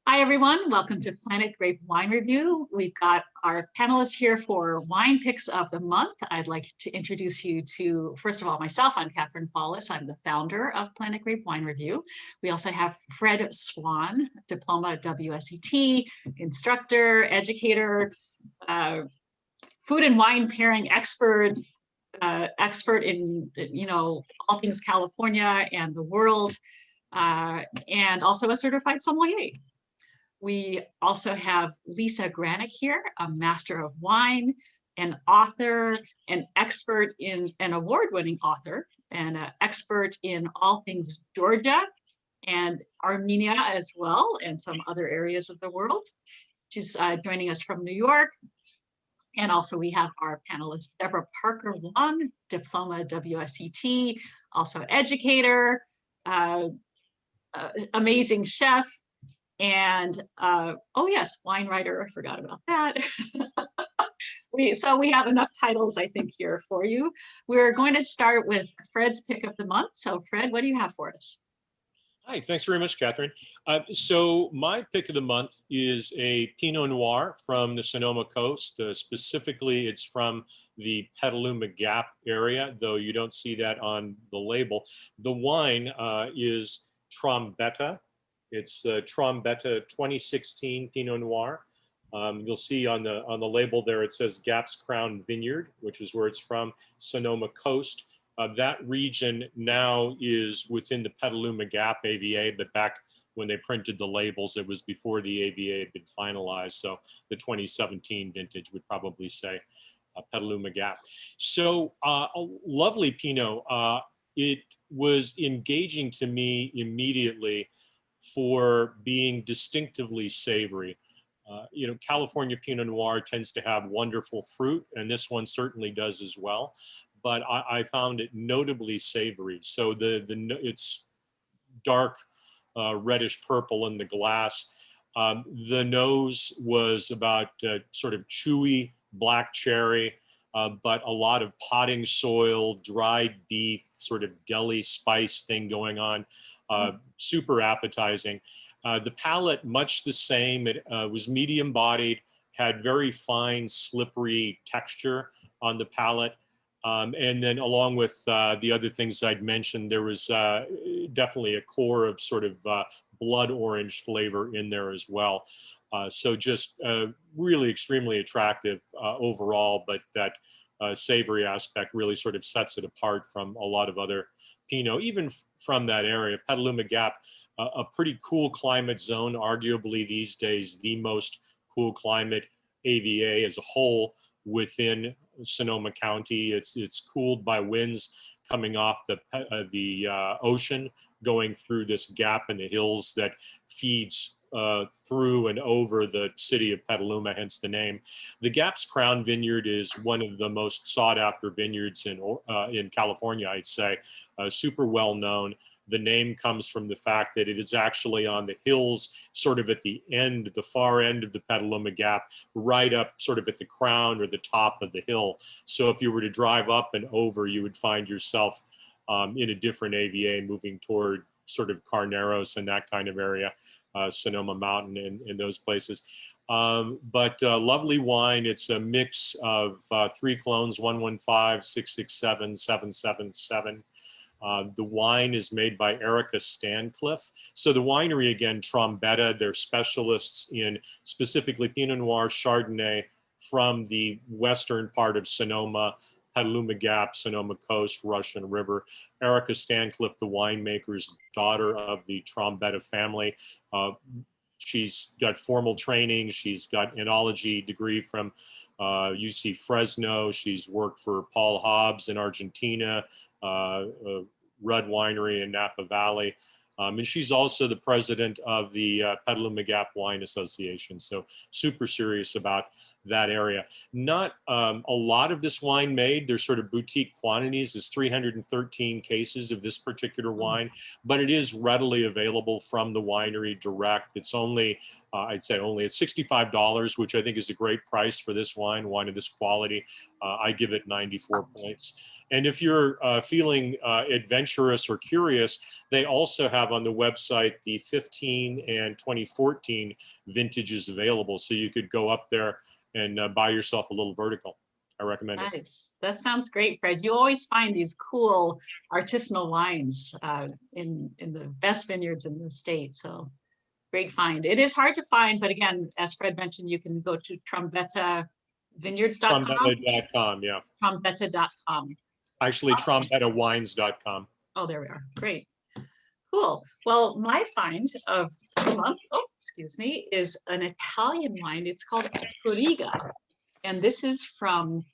Hi, everyone. Welcome to Planet Grape Wine Review. We've got our panelists here for wine picks of the month. I'd like to introduce you to, first of all, myself. I'm Catherine Paulus. I'm the founder of Planet Grape Wine Review. We also have Fred Swan, diploma WSET, instructor, educator, food and wine pairing expert, expert in, all things California and the world, and also a certified sommelier. We also have Lisa Granick here, a master of wine, an author, an expert in an award-winning author, and an expert in all things Georgia and Armenia as well, and some other areas of the world. She's joining us from New York. And also we have our panelist, Deborah Parker Wong, diploma WSET, also educator, amazing chef, and oh yes, wine writer, I forgot about that. So we have enough titles, I think, here for you. We're going to start with Fred's pick of the month. So Fred, what do you have for us? Hi, thanks very much, Catherine. So my pick of the month is a Pinot Noir from the Sonoma Coast. Specifically, it's from the Petaluma Gap area, though you don't see that on the label. The wine is Trombetta. It's Trombetta 2016 Pinot Noir. You'll see on the label there, it says Gap's Crown Vineyard, which is where it's from, Sonoma Coast. That region now is within the Petaluma Gap AVA, but back when they printed the labels, it was before the AVA had been finalized. So the 2017 vintage would probably say Petaluma Gap. So a lovely Pinot. It was engaging to me immediately for being distinctively savory. California Pinot Noir tends to have wonderful fruit, and this one certainly does as well. But I found it notably savory. So it's dark reddish purple in the glass. The nose was about sort of chewy black cherry, but a lot of potting soil, dried beef, sort of deli spice thing going on. Super appetizing. The palate, much the same. It was medium bodied, had very fine, slippery texture on the palate. And then along with the other things I'd mentioned, there was definitely a core of sort of blood orange flavor in there as well. So just really extremely attractive overall, but that savory aspect really sort of sets it apart from a lot of other Pinot, even from that area. Petaluma Gap, a pretty cool climate zone, arguably these days the most cool climate AVA as a whole within Sonoma County. It's cooled by winds coming off the ocean, going through this gap in the hills that feeds through and over the city of Petaluma, hence the name. The Gap's Crown Vineyard is one of the most sought after vineyards in California, I'd say. Super well known. The name comes from the fact that it is actually on the hills, sort of at the end, the far end of the Petaluma Gap, right up sort of at the crown or the top of the hill. So if you were to drive up and over, you would find yourself in a different AVA moving toward sort of Carneros and that kind of area, Sonoma Mountain and those places. But lovely wine. It's a mix of 3 clones, 115, 667, 777. The wine is made by Erica Stancliffe. So the winery, again, Trombetta, they're specialists in specifically Pinot Noir, Chardonnay from the western part of Sonoma, Petaluma Gap, Sonoma Coast, Russian River. Erica Stancliffe, the winemaker's daughter of the Trombetta family. She's got formal training. She's got an enology degree from UC Fresno. She's worked for Paul Hobbs in Argentina, Rudd Winery in Napa Valley. And she's also the president of the Petaluma Gap Wine Association. So super serious about that area. Not a lot of this wine made. There's sort of boutique quantities. There's 313 cases of this particular wine, but it is readily available from the winery direct. It's only, I'd say only at $65, which I think is a great price for this wine of this quality. I give it 94 points. And if you're feeling adventurous or curious, they also have on the website the 15 and 2014 vintages available. So you could go up there and buy yourself a little vertical. I recommend it. Nice. That sounds great, Fred. You always find these cool artisanal wines in the best vineyards in the state. So great find. It is hard to find, but again, as Fred mentioned, you can go to trombettavineyards.com. Trombetta.com, yeah. Trombetta.com. Actually, trombettawines.com. Oh, there we are. Great. Cool. Well, my find of the month, excuse me, is an Italian wine. It's called Touriga. And this is from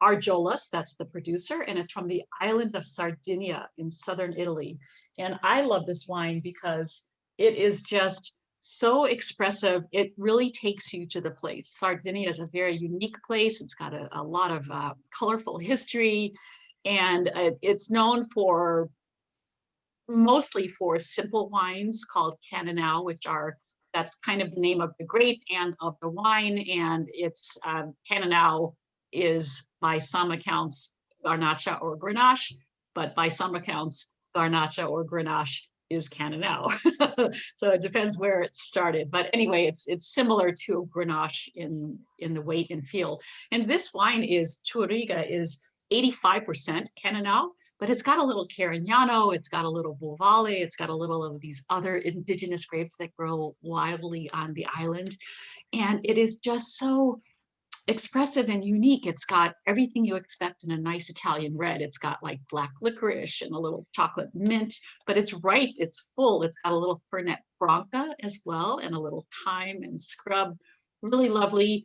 Arjolas, that's the producer, and it's from the island of Sardinia in southern Italy. And I love this wine because it is just so expressive. It really takes you to the place. Sardinia is a very unique place. It's got a lot of colorful history, and it's known for mostly for simple wines called Cannonau, that's kind of the name of the grape and of the wine. And it's Cannonau is by some accounts Garnacha or Grenache, but by some accounts Garnacha or Grenache is Cannonau. So it depends where it started. But anyway, it's similar to Grenache in the weight and feel. And this wine Touriga is 85% Cannonau, but it's got a little Carignano, it's got a little Bovale, it's got a little of these other indigenous grapes that grow wildly on the island. And it is just so expressive and unique. It's got everything you expect in a nice Italian red. It's got like black licorice and a little chocolate mint, but it's ripe, it's full. It's got a little Fernet Branca as well, and a little thyme and scrub. Really lovely,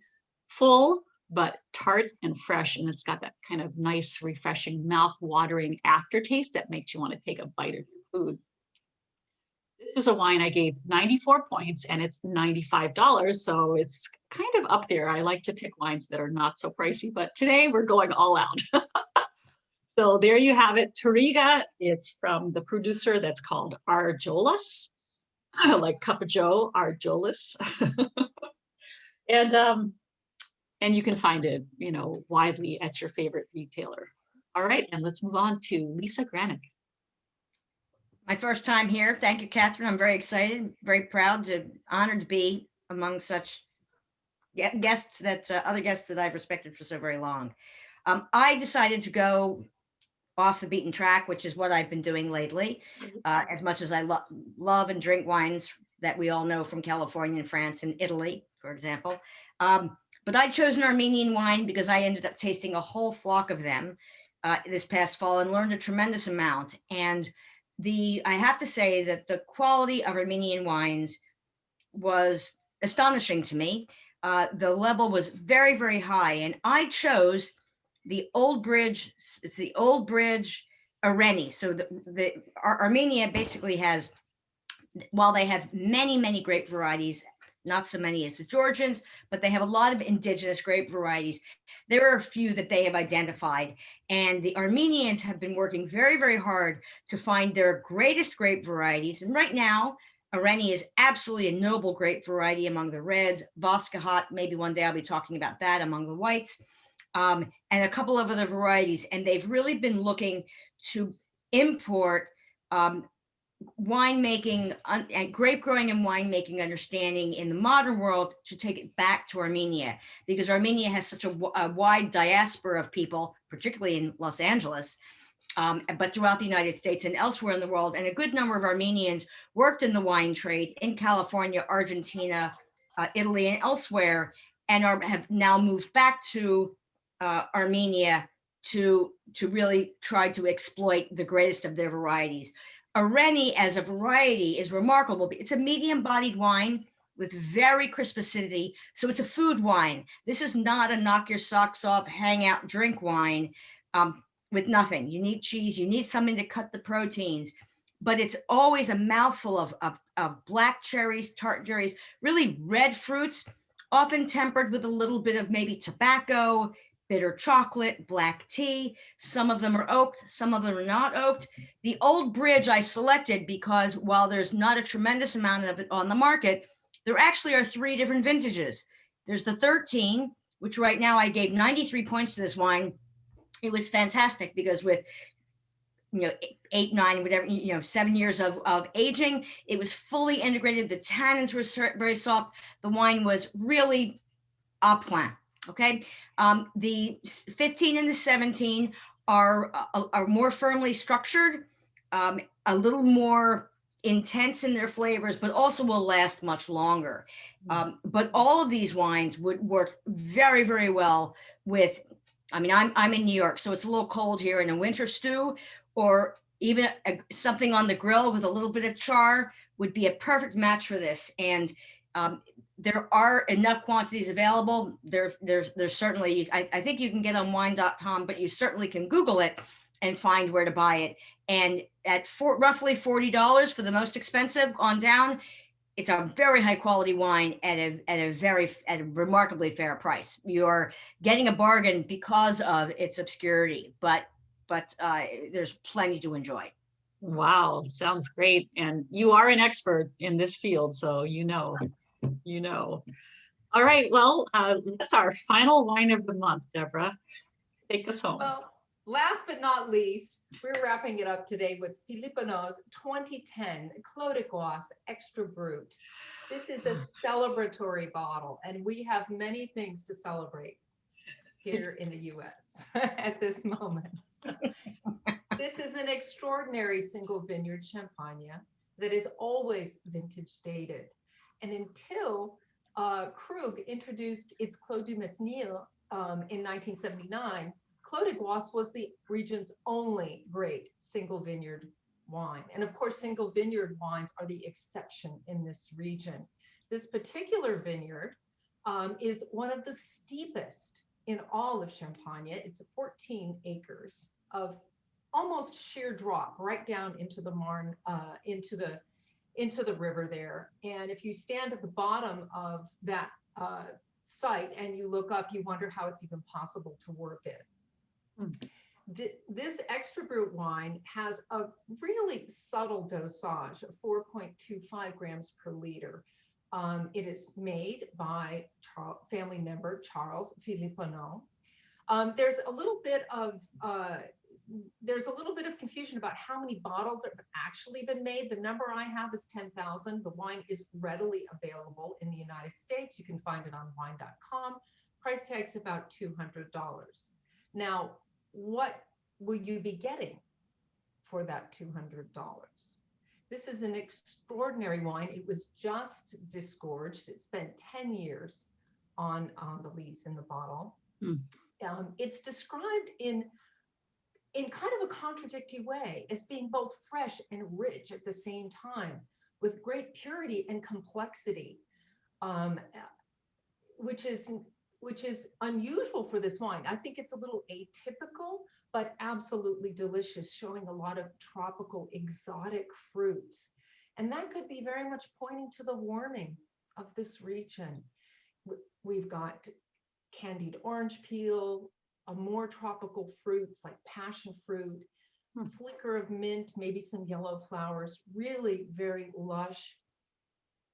full, but tart and fresh. And it's got that kind of nice, refreshing, mouth-watering aftertaste that makes you want to take a bite of your food. This is a wine I gave 94 points, and it's $95. So it's kind of up there. I like to pick wines that are not so pricey, but today we're going all out. So there you have it, Touriga. It's from the producer that's called Arjolas, like Cup of Joe, Arjolas. And you can find it, widely at your favorite retailer. All right, and let's move on to Lisa Granick. My first time here. Thank you, Catherine. I'm very excited, very proud, honored to be among such guests other guests that I've respected for so very long. I decided to go off the beaten track, which is what I've been doing lately. As much as I love and drink wines that we all know from California and France and Italy, for example. But I chose an Armenian wine because I ended up tasting a whole flock of them this past fall and learned a tremendous amount. And I have to say that the quality of Armenian wines was astonishing to me. The level was very, very high. And I chose the Old Bridge, it's the Old Bridge Areni. So Armenia basically has, while they have many, many grape varieties, not so many as the Georgians, but they have a lot of indigenous grape varieties. There are a few that they have identified, and the Armenians have been working very, very hard to find their greatest grape varieties. And right now, Areni is absolutely a noble grape variety among the reds. Voskahat, maybe one day I'll be talking about that, among the whites, and a couple of other varieties. And they've really been looking to import winemaking and grape growing and winemaking understanding in the modern world to take it back to Armenia, because Armenia has such a wide diaspora of people, particularly in Los Angeles, but throughout the United States and elsewhere in the world. And a good number of Armenians worked in the wine trade in California, Argentina, Italy, and elsewhere, and have now moved back to Armenia to really try to exploit the greatest of their varieties. Areni as a variety is remarkable. It's a medium-bodied wine with very crisp acidity, so it's a food wine. This is not a knock your socks off, hang out, drink wine with nothing. You need cheese, you need something to cut the proteins, but it's always a mouthful of black cherries, tart cherries, really red fruits, often tempered with a little bit of maybe tobacco, bitter chocolate, black tea. Some of them are oaked, some of them are not oaked. The Old Bridge I selected because while there's not a tremendous amount of it on the market, there actually are 3 different vintages. There's the 13, which right now I gave 93 points to this wine. It was fantastic because with 8, 9, whatever, 7 years of aging, it was fully integrated. The tannins were very soft. The wine was really au point. Okay. The 15 and the 17 are more firmly structured, a little more intense in their flavors, but also will last much longer. But all of these wines would work very, very well with, I'm in New York, so it's a little cold here, in a winter stew, or even something on the grill with a little bit of char would be a perfect match for this. And there are enough quantities available. There's certainly, I think you can get on wine.com, but you certainly can Google it and find where to buy it. And at roughly $40 for the most expensive on down, it's a very high quality wine at a remarkably fair price. You're getting a bargain because of its obscurity, but there's plenty to enjoy. Wow, sounds great. And you are an expert in this field, so you know. All right, well, that's our final wine of the month, Deborah. Take us home. Well, last but not least, we're wrapping it up today with Philippe Pinot's 2010 Clos de Gauisse Extra Brut. This is a celebratory bottle, and we have many things to celebrate here in the US at this moment. This is an extraordinary single vineyard Champagne that is always vintage dated. And until Krug introduced its Clos du Mesnil in 1979, Clos de Gauisse was the region's only great single vineyard wine. And of course, single vineyard wines are the exception in this region. This particular vineyard is one of the steepest in all of Champagne. It's 14 acres of almost sheer drop right down into the Marne, into the river there. And if you stand at the bottom of that site and you look up, you wonder how it's even possible to work it. This Extra Brut wine has a really subtle dosage of 4.25 grams per liter. It is made by family member Charles Philippe Pinot. There's a little bit of confusion about how many bottles have actually been made. The number I have is 10,000. The wine is readily available in the United States. You can find it on wine.com. Price tag's about $200. Now, what will you be getting for that $200? This is an extraordinary wine. It was just disgorged. It spent 10 years on the lees in the bottle. It's described in kind of a contradictory way as being both fresh and rich at the same time, with great purity and complexity, which is unusual for this wine. I think it's a little atypical, but absolutely delicious, showing a lot of tropical exotic fruits. And that could be very much pointing to the warming of this region. We've got candied orange peel, more tropical fruits like passion fruit, flicker of mint, maybe some yellow flowers, really very lush.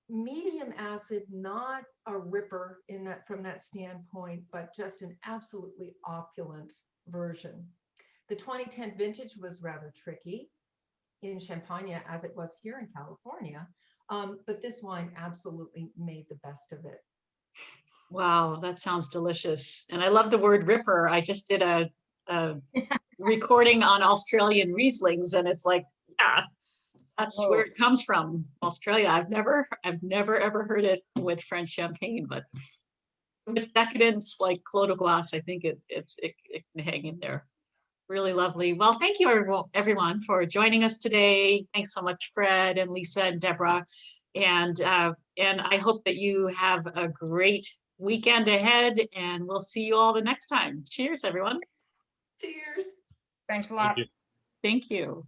Medium acid, not a ripper from that standpoint, but just an absolutely opulent version. The 2010 vintage was rather tricky in Champagne, as it was here in California, but this wine absolutely made the best of it. Wow, that sounds delicious. And I love the word ripper. I just did a recording on Australian Rieslings, and it's like, yeah, that's where it comes from, Australia. I've never ever heard it with French champagne, but with decadence like Clos de Gauisse, I think it can hang in there. Really lovely. Well, thank you everyone for joining us today. Thanks so much, Fred and Lisa and Deborah. And I hope that you have a great weekend ahead, and we'll see you all the next time. Cheers, everyone. Cheers. Thanks a lot. Thank you. Thank you.